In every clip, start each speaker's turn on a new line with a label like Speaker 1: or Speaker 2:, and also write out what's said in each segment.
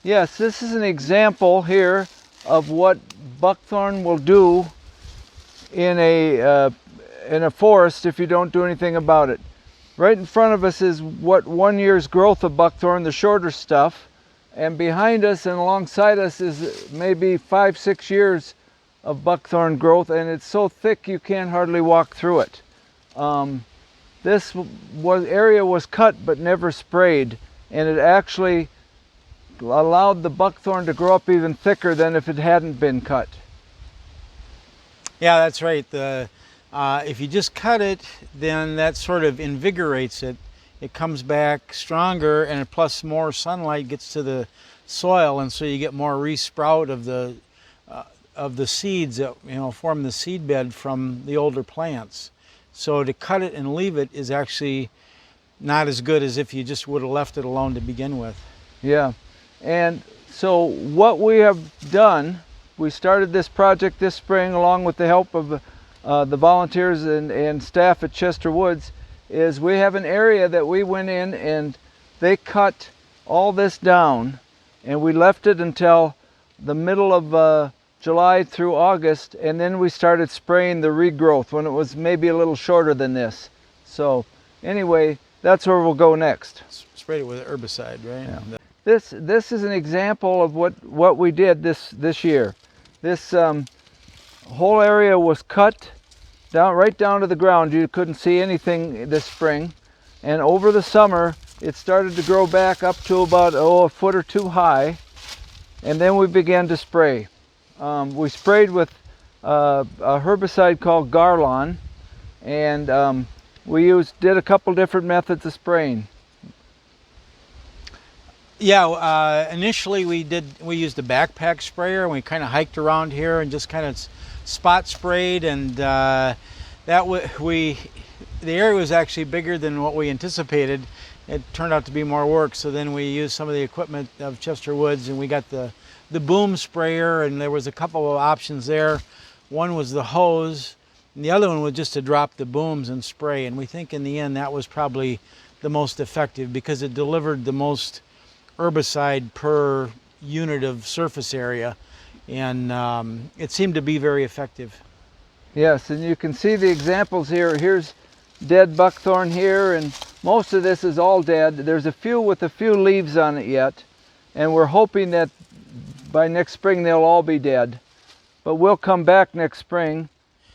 Speaker 1: Yes, this is an example here of what buckthorn will do in a forest if you don't do anything about it. Right in front of us is what 1 year's growth of buckthorn, the shorter stuff, and behind us and alongside us is maybe 5-6 years of buckthorn growth, and it's so thick you can't hardly walk through it. This area was cut but never sprayed, and it actually allowed the buckthorn to grow up even thicker than if it hadn't been cut.
Speaker 2: Yeah, that's right. If you just cut it, then that sort of invigorates it. It comes back stronger, and plus more sunlight gets to the soil, and so you get more resprout of the seeds that form the seed bed from the older plants. So to cut it and leave it is actually not as good as if you just would have left it alone to begin with.
Speaker 1: Yeah. And so what we have done, we started this project this spring along with the help of the volunteers and staff at Chester Woods, is we have an area that we went in and they cut all this down, and we left it until the middle of July through August, and then we started spraying the regrowth when it was maybe a little shorter than this. So anyway, that's where we'll go next.
Speaker 2: Sprayed it with herbicide, right?
Speaker 1: Yeah. This is an example of what we did this year. This whole area was cut right down to the ground. You couldn't see anything this spring, and over the summer it started to grow back up to about a foot or two high, and then we began to spray. We sprayed with a herbicide called Garlon, and we did a couple different methods of spraying.
Speaker 2: Yeah, initially we used a backpack sprayer, and we kind of hiked around here and just kind of spot sprayed, and the area was actually bigger than what we anticipated. It turned out to be more work, so then we used some of the equipment of Chester Woods, and we got the boom sprayer, and there was a couple of options there. One was the hose, and the other one was just to drop the booms and spray, and we think in the end that was probably the most effective because it delivered the most herbicide per unit of surface area, and it seemed to be very effective.
Speaker 1: Yes, and you can see the examples here. Here's dead buckthorn here, and most of this is all dead. There's a few with a few leaves on it yet, and we're hoping that by next spring they'll all be dead. But we'll come back next spring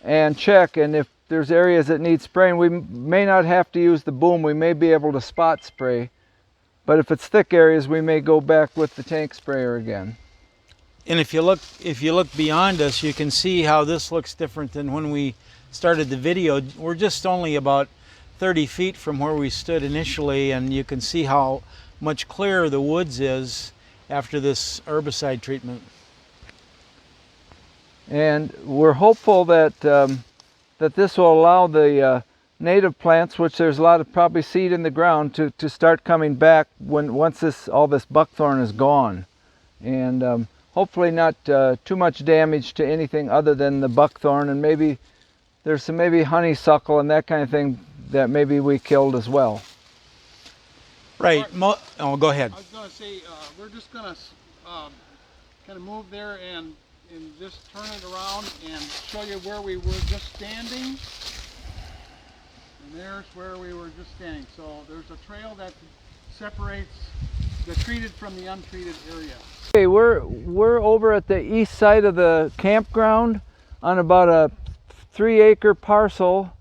Speaker 1: and check, and if there's areas that need spraying, we may not have to use the boom. We may be able to spot spray. But if it's thick areas, we may go back with the tank sprayer again.
Speaker 2: And if you look beyond us, you can see how this looks different than when we started the video. We're just only about 30 feet from where we stood initially, and you can see how much clearer the woods is after this herbicide treatment. And
Speaker 1: we're hopeful that that this will allow the native plants, which there's a lot of probably seed in the ground, to start coming back once all this buckthorn is gone, and hopefully not too much damage to anything other than the buckthorn, and maybe there's some honeysuckle and that kind of thing that maybe we killed as well.
Speaker 2: Right. Oh, go ahead.
Speaker 3: I was going to say we're just going to kind of move there and just turn it around and show you where we were just standing. And there's where we were just standing. So there's a trail that separates the treated from the untreated area.
Speaker 1: Okay, we're over at the east side of the campground on about a 3-acre parcel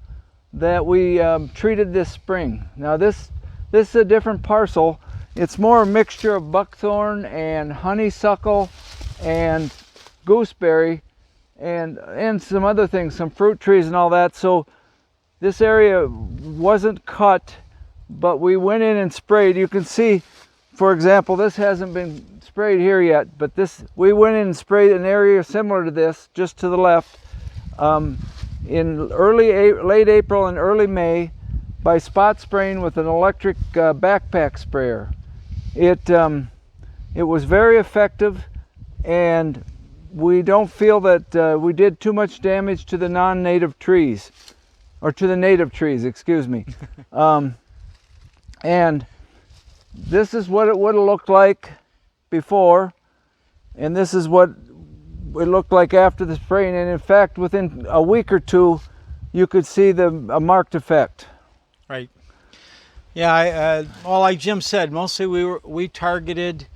Speaker 1: that we treated this spring. Now this is a different parcel. It's more a mixture of buckthorn and honeysuckle and gooseberry and some other things, some fruit trees and all that. So this area wasn't cut, but we went in and sprayed. You can see, for example, this hasn't been sprayed here yet, but we went in and sprayed an area similar to this, just to the left, in late April and early May by spot spraying with an electric backpack sprayer. It was very effective, and we don't feel that we did too much damage to the non-native trees, or to the native trees, excuse me. And this is what it would have looked like before, and this is what it looked like after the spraying. And in fact, within a week or two, you could see a marked effect.
Speaker 2: Right. Yeah. Well, like Jim said, mostly we targeted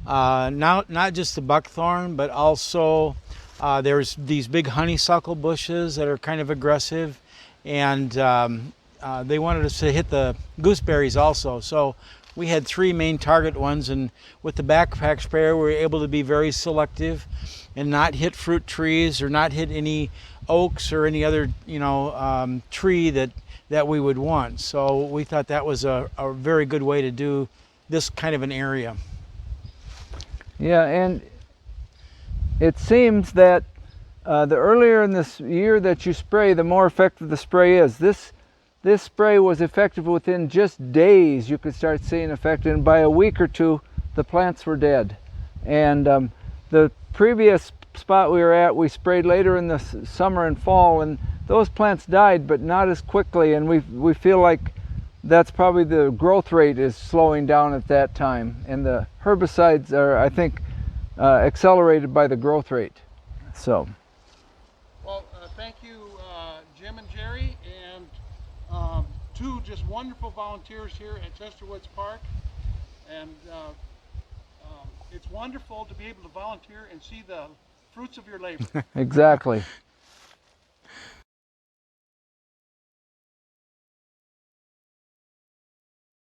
Speaker 2: not just the buckthorn, but also there's these big honeysuckle bushes that are kind of aggressive, and they wanted us to hit the gooseberries also. So we had 3 main target ones, and with the backpack sprayer, we were able to be very selective and not hit fruit trees or not hit any oaks or any other tree that we would want. So we thought that was a very good way to do this kind of an area.
Speaker 1: Yeah, and it seems that the earlier in this year that you spray, the more effective the spray is. This spray was effective within just days. You could start seeing effect, and by a week or two, the plants were dead. And the previous spot we were at, we sprayed later in the summer and fall, and those plants died, but not as quickly. And we feel like that's probably the growth rate is slowing down at that time, and the herbicides are, I think, accelerated by the growth rate. So.
Speaker 3: Well, thank you, Jim and Jerry, and 2 just wonderful volunteers here at Chester Woods Park. And it's wonderful to be able to volunteer and see the fruits of your labor.
Speaker 1: Exactly.